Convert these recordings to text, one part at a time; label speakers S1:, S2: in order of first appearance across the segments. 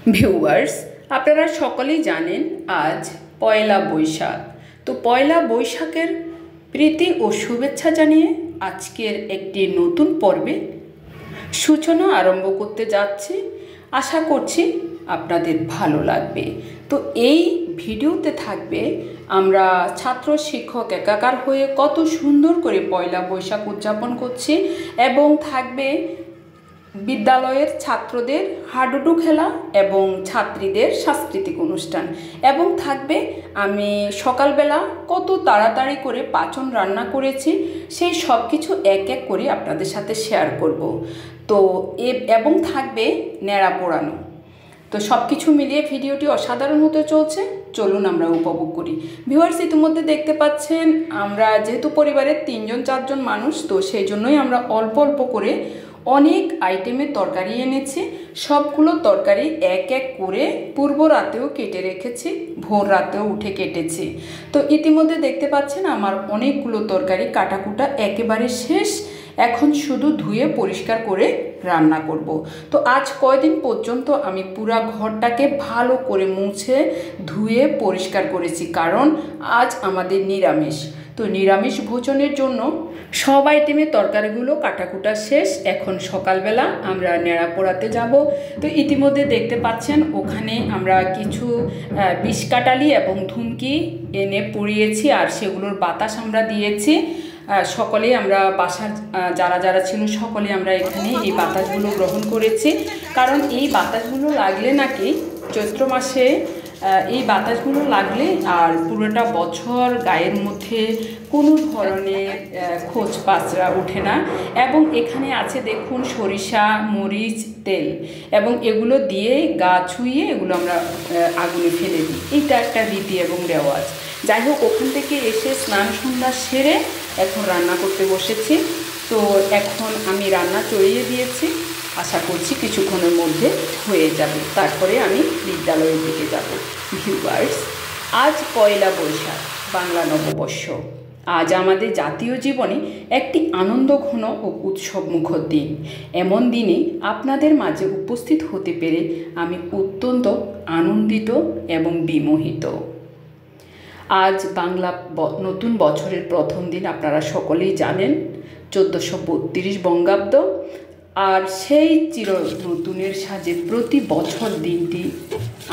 S1: Viewers, আপনারা সকলেই জানেন আজ পয়লা বৈশাখ। তো পয়লা বৈশাখের প্রীতি ও শুভেচ্ছা জানিয়ে আজকের একটি নতুন পর্বে সূচনা আরম্ভ করতে যাচ্ছি। আশা করছি আপনাদের ভালো লাগবে। তো এই ভিডিওতে থাকবে আমরা ছাত্র শিক্ষক একাকার হয়ে কত সুন্দর করে পয়লা বৈশাখ উদযাপন করছি, এবং থাকবে বিদ্যালয়ের ছাত্রদের হাডুডু খেলা এবং ছাত্রীদের সাংস্কৃতিক অনুষ্ঠান, এবং থাকবে আমি সকালবেলা কত তাড়াতাড়ি করে পাচন রান্না করেছি সেই সব কিছু এক এক করে আপনাদের সাথে শেয়ার করব। তো এবং থাকবে ন্যাড়া পোড়ানো। তো সব কিছু মিলিয়ে ভিডিওটি অসাধারণ হতে চলছে, চলুন আমরা উপভোগ করি। ভিউয়ার্স, ইতিমধ্যে দেখতে পাচ্ছেন আমরা যেহেতু পরিবারের 3-4জন মানুষ, তো সেই জন্যই আমরা অল্প অল্প করে অনেক আইটেমের তরকারি এনেছি। সবগুলো তরকারি এক এক করে পূর্ব রাতেও কেটে রেখেছি, ভোর রাতেও উঠে কেটেছি। তো ইতিমধ্যে দেখতে পাচ্ছেন আমার অনেকগুলো তরকারি কাটাকুটা একেবারে শেষ। এখন শুধু ধুয়ে পরিষ্কার করে রান্না করব। তো আজ কয়দিন পর্যন্ত আমি পুরা ঘরটাকে ভালো করে মুছে ধুয়ে পরিষ্কার করেছি, কারণ আজ আমাদের নিরামিষ। তো নিরামিষ ভোজনের জন্য সব আইটেমের তরকারিগুলো কাটাকুটা শেষ। এখন সকালবেলা আমরা নেড়া পোড়াতে যাব। তো ইতিমধ্যে দেখতে পাচ্ছেন ওখানে আমরা কিছু বিষকাটালি এবং ধুমকি এনে পুড়িয়েছি, আর সেগুলোর বাতাস আমরা দিয়েছি। সকলেই আমরা বাসার যারা যারা ছিল সকলে আমরা এখানে এই বাতাসগুলো গ্রহণ করেছি, কারণ এই বাতাসগুলো লাগলে নাকি চৈত্র মাসে এই বাতাসগুলো লাগলে আর পুরোটা বছর গায়ের মধ্যে কোনো ধরনের খোঁজ পাচড়া ওঠে না। এবং এখানে আছে দেখুন সরিষা, মরিচ, তেল, এবং এগুলো দিয়ে গা ছুঁয়ে এগুলো আমরা আগুনে ফেলে দিই। এইটা একটা রীতি এবং রেওয়াজ। যাই হোক, ওখান থেকে এসে স্নান সন্ধ্যা সেরে এখন রান্না করতে বসেছি। তো এখন আমি রান্না চড়িয়ে দিয়েছি, আশা করছি কিছুক্ষণের মধ্যে হয়ে যাবে। তারপরে আমি বিদ্যালয়ের দিকে যাব। ভিউয়ার্স, আজ পয়লা বৈশাখ, বাংলা নববর্ষ। আজ আমাদের জাতীয় জীবনে একটি আনন্দঘন ও উৎসবমুখর দিন। এমন দিনে আপনাদের মাঝে উপস্থিত হতে পেরে আমি অত্যন্ত আনন্দিত এবং বিমোহিত। আজ বাংলা নতুন বছরের প্রথম দিন, আপনারা সকলেই জানেন 1432 বঙ্গাব্দ। আর সেই চির নতুনের সাজে প্রতি বছর দিনটি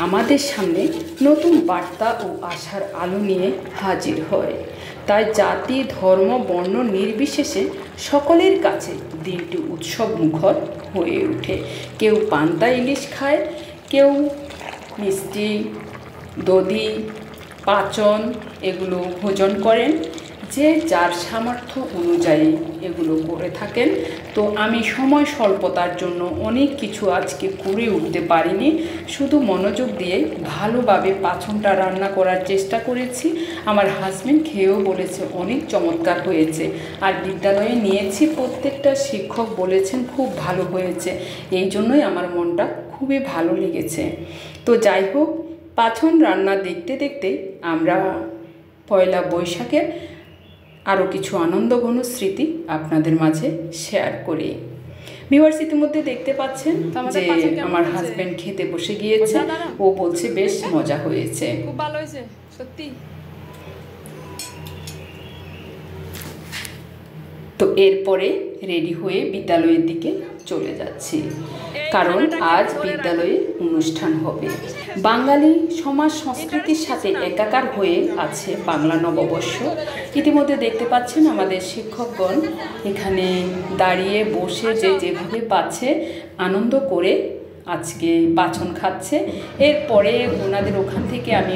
S1: আমাদের সামনে নতুন বার্তা ও আশার আলো নিয়ে হাজির হয়। তাই জাতি, ধর্ম, বর্ণ নির্বিশেষে সকলের কাছে দিনটি উৎসব মুখর হয়ে ওঠে। কেউ পান্তা ইলিশ খায়, কেউ মিষ্টি, দধি, পাচন এগুলো ভোজন করেন, যে যার সামর্থ্য অনুযায়ী এগুলো করে থাকেন। তো আমি সময় স্বল্পতার জন্য অনেক কিছু আজকে করে উঠতে পারিনি, শুধু মনোযোগ দিয়ে ভালোভাবে পাচনটা রান্না করার চেষ্টা করেছি। আমার হাজব্যান্ড খেয়েও বলেছে অনেক চমৎকার হয়েছে, আর বিদ্যালয়ে নিয়েছি, প্রত্যেকটা শিক্ষক বলেছেন খুব ভালো হয়েছে। এই জন্যই আমার মনটা খুবই ভালো লেগেছে। তো যাই হোক, পাচন রান্না দেখতে দেখতে আমরা পয়লা বৈশাখের আরও কিছু আনন্দঘন স্মৃতি আপনাদের মাঝে শেয়ার করি। ভিউয়ার্স, ইতিমধ্যে দেখতে পাচ্ছেন যে আমার হাজব্যান্ড খেতে বসে গিয়েছে। ও বলছে বেশ মজা হয়েছে,
S2: খুব ভালো হয়েছে সত্যি।
S1: তো এরপরে রেডি হয়ে বিদ্যালয়ের দিকে চলে যাচ্ছি, কারণ আজ বিদ্যালয়ে অনুষ্ঠান হবে। বাঙালি সমাজ সংস্কৃতির সাথে একাকার হয়ে আছে বাংলা নববর্ষ। ইতিমধ্যে দেখতে পাচ্ছেন আমাদের শিক্ষকগণ এখানে দাঁড়িয়ে বসে যে যেভাবে পাচ্ছে আনন্দ করে আজকে পাচন খাচ্ছে। এরপরে ওনাদের ওখান থেকে আমি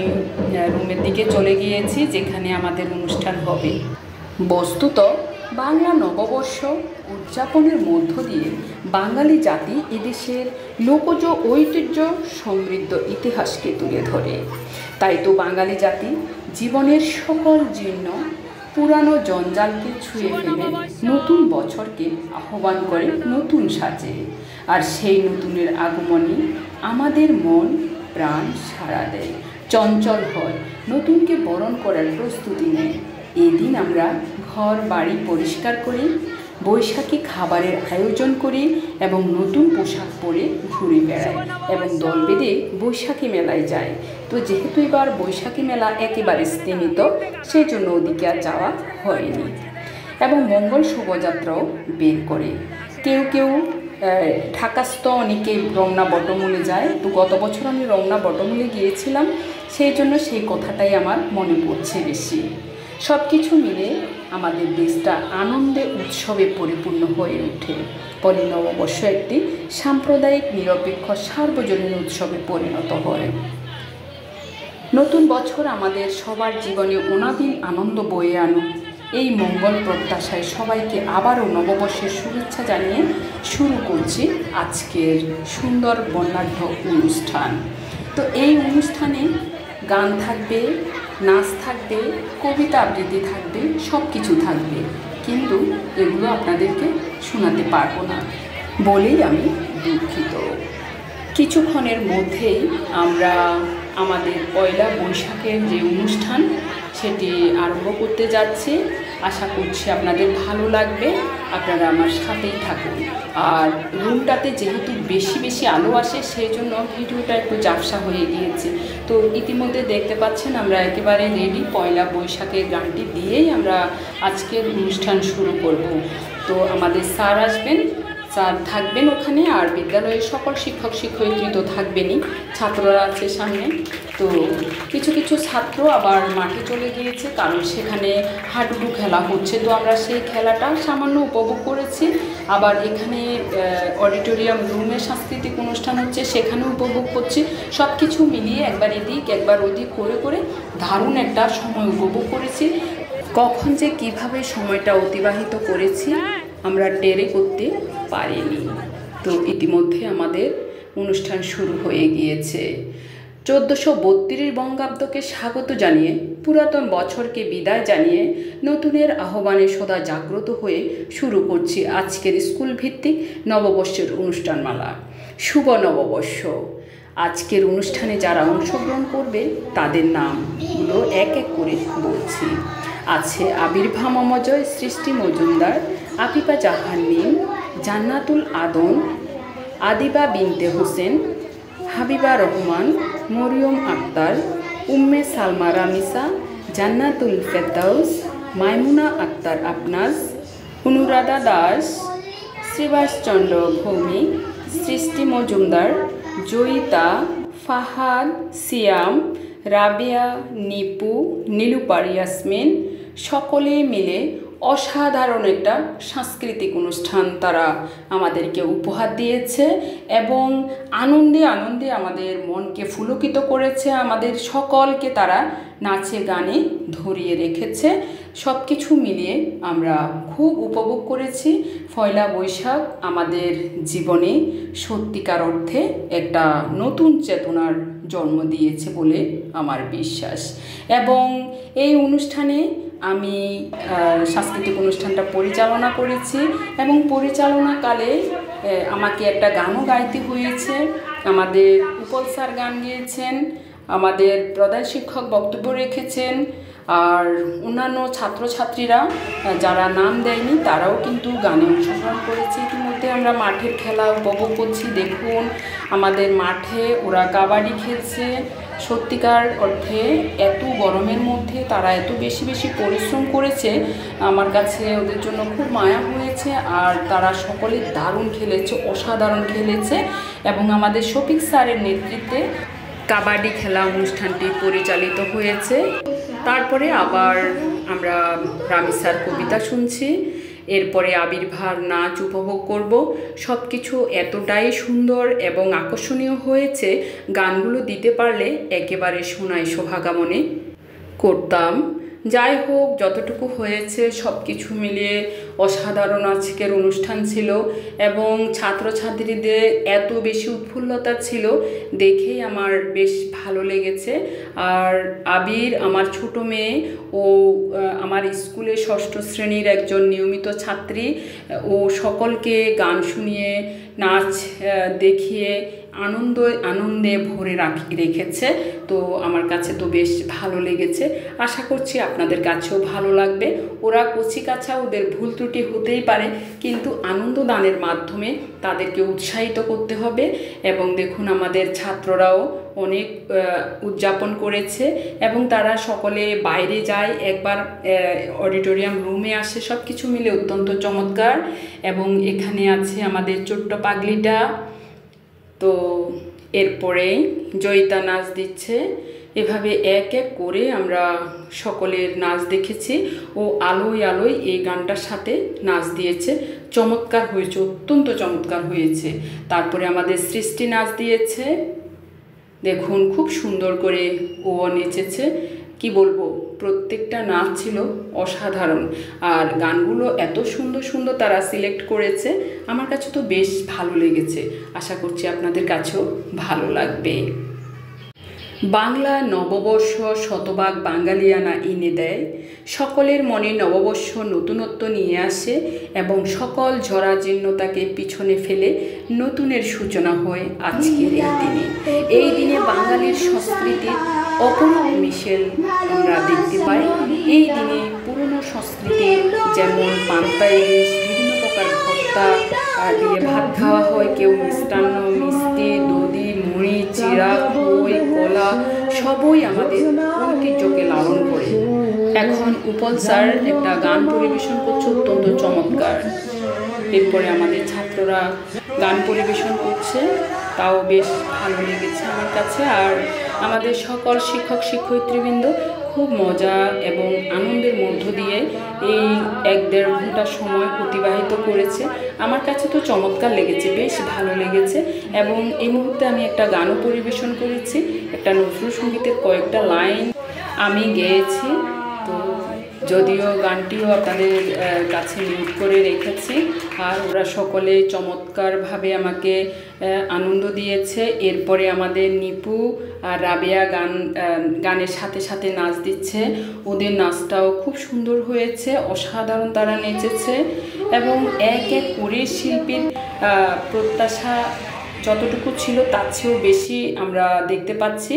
S1: রুমের দিকে চলে গিয়েছি, যেখানে আমাদের অনুষ্ঠান হবে। বস্তুত বাংলা নববর্ষ উদযাপনের মধ্য দিয়ে বাঙালি জাতি এদেশের লোকজ ঐতিহ্য সমৃদ্ধ ইতিহাসকে তুলে ধরে। তাই তো বাঙালি জাতি জীবনের সকল জীর্ণ পুরানো জঞ্জালকে ছুঁয়ে ফেলে নতুন বছরকে আহ্বান করে নতুন সাজে। আর সেই নতুনের আগমনে আমাদের মন প্রাণ সাড়া দেয়, চঞ্চল হয়, নতুনকে বরণ করার প্রস্তুতি নেয়। এই দিন আমরা ঘর বাড়ি পরিষ্কার করি, বৈশাখী খাবারের আয়োজন করি এবং নতুন পোশাক পরে ঘুরে বেড়াই এবং দল বেঁধে বৈশাখী মেলায় যাই। তো যেহেতু এবার বৈশাখী মেলা একেবারে স্তীমিত, সেই জন্য ওদিকে আর যাওয়া হয়নি। এবং মঙ্গল শোভাযাত্রাও বের করে। কেউ কেউ ঢাকাস্থ অনেকে রমনা বটমূলে যায়। তো গত বছর আমি রমনা বটমূলে গিয়েছিলাম, সেই জন্য সেই কথাটাই আমার মনে পড়ছে বেশি। সব কিছু মিলে আমাদের দেশটা আনন্দে উৎসবে পরিপূর্ণ হয়ে ওঠে। ফলে নববর্ষ একটি সাম্প্রদায়িক নিরপেক্ষ সার্বজনীন উৎসবে পরিণত হয়। নতুন বছর আমাদের সবার জীবনে অনাবিল আনন্দ বয়ে আনুক, এই মঙ্গল প্রত্যাশায় সবাইকে আবারও নববর্ষের শুভেচ্ছা জানিয়ে শুরু করছি আজকের সুন্দর বর্ণাঢ্য অনুষ্ঠান। তো এই অনুষ্ঠানে গান থাকবে, নাচ থাকবে, কবিতা আবৃত্তি থাকবে, সব কিছু থাকবে, কিন্তু এগুলো আপনাদেরকে শোনাতে পারবো না বলেই আমি দুঃখিত। কিছুক্ষণের মধ্যেই আমরা আমাদের পয়লা বৈশাখের যে অনুষ্ঠান সেটি আরম্ভ করতে যাচ্ছি। আশা করছি আপনাদের ভালো লাগবে, আপনারা আমার সাথেই থাকুন। আর রুমটাতে যেহেতু বেশি বেশি আলো আসে, সেই জন্য ভিডিওটা একটু ঝাপসা হয়ে গিয়েছে। তো ইতিমধ্যে দেখতে পাচ্ছেন আমরা একেবারে রেডি। পয়লা বৈশাখের গানটি দিয়েই আমরা আজকের অনুষ্ঠান শুরু করব। তো আমাদের স্যার আসবেন, স্যার থাকবেন ওখানে, আর বিদ্যালয়ের সকল শিক্ষক শিক্ষয়িত্রী তো থাকবেনই, ছাত্ররা আছে সামনে। তো কিছু কিছু ছাত্র আবার মাঠে চলে গিয়েছে, কারণ সেখানে হাডুডু খেলা হচ্ছে। তো আমরা সেই খেলাটা সামান্য উপভোগ করেছি। আবার এখানে অডিটোরিয়াম রুমে সাংস্কৃতিক অনুষ্ঠান হচ্ছে, সেখানেও উপভোগ করছি। সব কিছু মিলিয়ে একবার এদিক একবার ওদিক করে করে দারুণ একটা সময় উপভোগ করেছি। কখন যে কিভাবে সময়টা অতিবাহিত করেছি আমরা টেরে করতে পারিনি। তো ইতিমধ্যে আমাদের অনুষ্ঠান শুরু হয়ে গিয়েছে। 1432 বঙ্গাব্দকে স্বাগত জানিয়ে, পুরাতন বছরকে বিদায় জানিয়ে, নতুনের আহ্বানে সদা জাগ্রত হয়ে শুরু করছি আজকের স্কুল ভিত্তিক নববর্ষের অনুষ্ঠানমালা। শুভ নববর্ষ। আজকের অনুষ্ঠানে যারা অংশগ্রহণ করবে তাদের নামগুলো এক এক করে বলছি। আছে আবির্ভাব মমজয় সৃষ্টি মজুমদার, আফিফা জাহান মিম, জান্নাতুল আদন, আদিবা বিনতে হোসেন, হাবিবা রহমান, মরিয়ম আক্তার, উম্মে সালমা রামিসা, জান্নাতুল ফেরদাউস, মাইমুনা আক্তার আফনাজ, অনুরাধা দাস, শ্রীবাসচন্দ্র ভৌমিক, সৃষ্টি মজুমদার, জয়িতা, ফাহাদ, সিয়াম, রাবিয়া, নিপু, নীলুপার ইয়াসমিন সকলে মিলে অসাধারণ একটা সাংস্কৃতিক অনুষ্ঠান তারা আমাদেরকে উপহার দিয়েছে এবং আনন্দে আনন্দে আমাদের মনকে পুলকিত করেছে। আমাদের সকলকে তারা নাচে গানে ধরিয়ে রেখেছে। সব কিছু মিলিয়ে আমরা খুব উপভোগ করেছি। পয়লা বৈশাখ আমাদের জীবনে সত্যিকার অর্থে একটা নতুন চেতনার জন্ম দিয়েছে বলে আমার বিশ্বাস। এবং এই অনুষ্ঠানে আমি সাংস্কৃতিক অনুষ্ঠানটা পরিচালনা করেছি এবং পরিচালনাকালে আমাকে একটা গানও গাইতে হয়েছে। আমাদের উপল স্যার গান গিয়েছেন, আমাদের প্রধান শিক্ষক বক্তব্য রেখেছেন, আর অন্যান্য ছাত্রছাত্রীরা যারা নাম দেয়নি তারাও কিন্তু গানে অংশগ্রহণ করেছে। ইতিমধ্যে আমরা মাঠের খেলা উপভোগ করছি। দেখুন আমাদের মাঠে ওরা কাবাডি খেলছে। সত্যিকার অর্থে এত গরমের মধ্যে তারা এত বেশি বেশি পরিশ্রম করেছে, আমার কাছে ওদের জন্য খুব মায়া হয়েছে। আর তারা সকলে দারুণ খেলেছে, অসাধারণ খেলেছে। এবং আমাদের শফিক স্যারের নেতৃত্বে কাবাডি খেলা অনুষ্ঠানটি পরিচালিত হয়েছে। তারপরে আবার আমরা রামিসার কবিতা শুনছি, এরপরে আবির্ভাব নাচ উপভোগ করব। সব কিছু এতটাই সুন্দর এবং আকর্ষণীয় হয়েছে, গানগুলো দিতে পারলে একেবারে শোনায় সোহাগা মনে করতাম। যাই হোক, যতটুকু হয়েছে সব কিছু মিলিয়ে অসাধারণ আজকের অনুষ্ঠান ছিল এবং ছাত্রছাত্রীদের এত বেশি উৎফুল্লতা ছিল দেখেই আমার বেশ ভালো লেগেছে। আর আবির আমার ছোট মেয়ে, ও আমার স্কুলে ষষ্ঠ শ্রেণীর একজন নিয়মিত ছাত্রী। ও সকলকে গান শুনিয়ে, নাচ দেখিয়ে আনন্দে ভরে রেখেছে। তো আমার কাছে তো বেশ ভালো লেগেছে, আশা করছি আপনাদের কাছেও ভালো লাগবে। ওরা কচিকাঁচা, ওদের ভুল ত্রুটি হতেই পারে, কিন্তু আনন্দ দানের মাধ্যমে তাদেরকে উৎসাহিত করতে হবে। এবং দেখুন আমাদের ছাত্ররাও অনেক উদযাপন করেছে এবং তারা সকলে বাইরে যায়, একবার অডিটোরিয়াম রুমে আসে, সব কিছু মিলে অত্যন্ত চমৎকার। এবং এখানে আছে আমাদের ছোট্ট পাগলিটা। তো এরপরে জয়িতা নাচ দিচ্ছে। এভাবে এক এক করে আমরা সকলের নাচ দেখেছি। ও আলোয় আলোয় এই গানটার সাথে নাচ দিয়েছে, চমৎকার হয়েছে, অত্যন্ত চমৎকার হয়েছে। তারপরে আমাদের সৃষ্টি নাচ দিয়েছে, দেখুন খুব সুন্দর করে ও নেচেছে। কি বলবো, প্রত্যেকটা নাচ ছিল অসাধারণ। আর গানগুলো এত সুন্দর সুন্দর তারা সিলেক্ট করেছে, আমার কাছে তো বেশ ভালো লেগেছে। আশা করছি আপনাদের কাছেও ভালো লাগবে। বাংলা নববর্ষ শতভাগ বাঙালিয়ানা এনে দেয়, সকলের মনে নববর্ষ নতুনত্ব নিয়ে আসে এবং সকল জরাজীর্ণতাকে পিছনে ফেলে নতুনের সূচনা হয় আজকের এই দিনে। এই দিনে বাঙালির সংস্কৃতির অপরূপ মিশেল আমরা দেখতে পাই। এই দিনে পুরনো সংস্কৃতি যেমন পান্তা ইলিশ, বিভিন্ন প্রকার ভর্তা দিয়ে ভাত খাওয়া হয়, কেউ মিষ্টান্ন, মিষ্টি, দধি, মুড়ি, চিড়া, খই, কলা সবই আমাদের ঐতিহ্যকে লালন করে। এখন উপল স্যার একটা গান পরিবেশন করছে, অত্যন্ত চমৎকার। এরপরে আমাদের ছাত্ররা গান পরিবেশন করছে, তাও বেশ ভালো লেগেছে আমার কাছে। আর আমাদের সকল শিক্ষক শিক্ষয়িত্রীবৃন্দ খুব মজা এবং আনন্দের মধ্য দিয়ে এই 1-1.5 ঘন্টা সময় অতিবাহিত করেছে। আমার কাছে তো চমৎকার লেগেছে, বেশ ভালো লেগেছে। এবং এই মুহূর্তে আমি একটা গানও পরিবেশন করেছি, একটা নজরুল সঙ্গীতের কয়েকটা লাইন আমি গেয়েছি। তো যদিও গানটিও আপনাদের কাছে মিউট করে রেখেছি। আর ওরা সকলে চমৎকারভাবে আমাকে আনন্দ দিয়েছে। এরপরে আমাদের নিপু আর রাবেয়া গানের সাথে সাথে নাচ দিচ্ছে। ওদের নাচটাও খুব সুন্দর হয়েছে, অসাধারণ তারা নেচেছে। এবং এক এক করে শিল্পীর প্রত্যাশা যতটুকু ছিল তার চেয়েও বেশি আমরা দেখতে পাচ্ছি।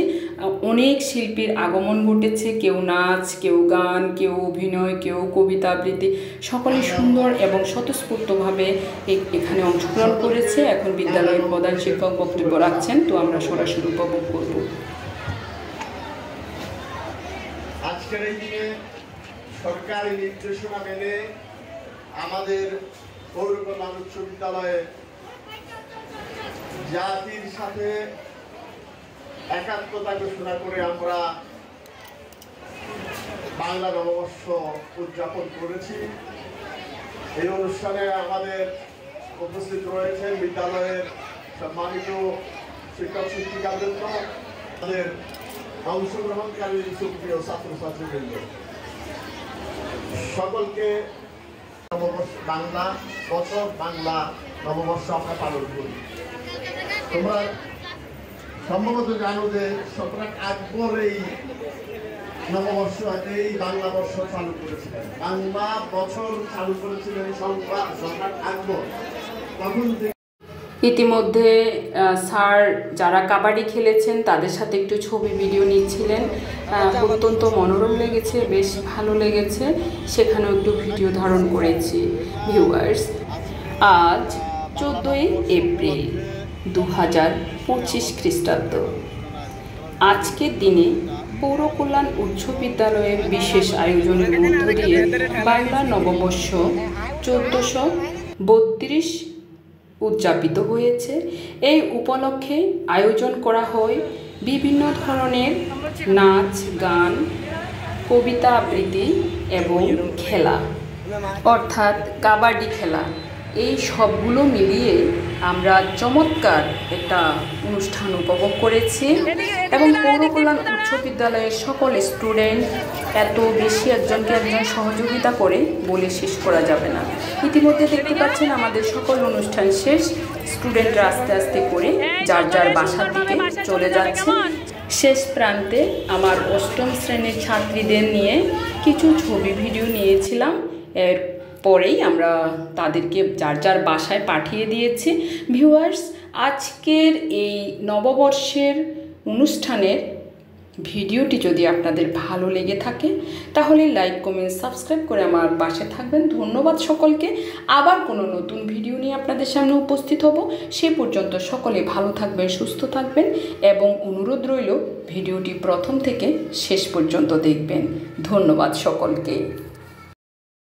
S1: অনেক শিল্পীর আগমন ঘটেছে, কেউ নাচ, কেউ গান, কেউ অভিনয়, কেউ কবিতা আবৃত্তি, সকলে সুন্দর এবং স্বতঃস্ফূর্তভাবে এখানে অংশগ্রহণ করেছে। এখন বিদ্যালয়ের প্রধান শিক্ষক বক্তব্য রাখছেন, তো আমরা সরাসরি উপভোগ করব।
S2: আজকের এই দিনে সরকারি নির্দেশনা মেনে আমাদের পৌরকল্যাণ উচ্চ বিদ্যালয়ে জাতির সাথে একাত্মতা ঘোষণা করে আমরা বাংলা নববর্ষ উদযাপন করেছি। এই অনুষ্ঠানে আমাদের উপস্থিত রয়েছেন বিদ্যালয়ের সম্মানিত শিক্ষক শিক্ষিকাবৃন্দ, আমাদের অংশগ্রহণকারী সুপ্রিয় ছাত্রছাত্রীবৃন্দ, সকলকে বাংলা নববর্ষ আমরা পালন করি। তোমরা সম্ভবত জানো যে সম্রাট আকবর এই নববর্ষ, এই বাংলা বর্ষ চালু করেছিলেন, বাংলা বছর চালু করেছিলেন সম্রাট আকবর। তখন
S1: ইতিমধ্যে স্যার যারা কাবাডি খেলেছেন তাদের সাথে একটু ছবি ভিডিও নিচ্ছিলেন, অত্যন্ত মনোরম লেগেছে, বেশ ভালো লেগেছে। সেখানেও একটু ভিডিও ধারণ করেছি। ভিউয়ার্স, আজ 14ই এপ্রিল 2025 খ্রিস্টাব্দ। আজকের দিনে পৌর কল্যাণ উচ্চ বিদ্যালয়ের বিশেষ আয়োজনের মধ্য দিয়ে বাংলা নববর্ষ 1432 উদযাপিত হয়েছে। এই উপলক্ষে আয়োজন করা হয় বিভিন্ন ধরনের নাচ, গান, কবিতা আবৃত্তি এবং খেলা, অর্থাৎ কাবাডি খেলা। এই সবগুলো মিলিয়ে আমরা চমৎকার একটা অনুষ্ঠান উপভোগ করেছি। এবং পৌর কল্যাণ উচ্চ বিদ্যালয়ের সকল স্টুডেন্ট এত বেশি একজনকে একজন সহযোগিতা করে বলে শেষ করা যাবে না। ইতিমধ্যে দেখতে পাচ্ছেন আমাদের সকল অনুষ্ঠান শেষ, স্টুডেন্টরা আস্তে আস্তে করে যার যার বাসার দিকে চলে যাচ্ছে। শেষ প্রান্তে আমার 8ম শ্রেণীর ছাত্রীদের নিয়ে কিছু ছবি ভিডিও নিয়েছিলাম। পরেই আমরা তাদেরকে যার যার বাসায় পাঠিয়ে দিয়েছি। ভিউয়ার্স, আজকের এই নববর্ষের অনুষ্ঠানের ভিডিওটি যদি আপনাদের ভালো লেগে থাকে তাহলে লাইক, কমেন্ট, সাবস্ক্রাইব করে আমার পাশে থাকবেন। ধন্যবাদ সকলকে। আবার কোনো নতুন ভিডিও নিয়ে আপনাদের সামনে উপস্থিত হব। সে পর্যন্ত সকলে ভালো থাকবেন, সুস্থ থাকবেন এবং অনুরোধ রইল ভিডিওটি প্রথম থেকে শেষ পর্যন্ত দেখবেন। ধন্যবাদ সকলকে।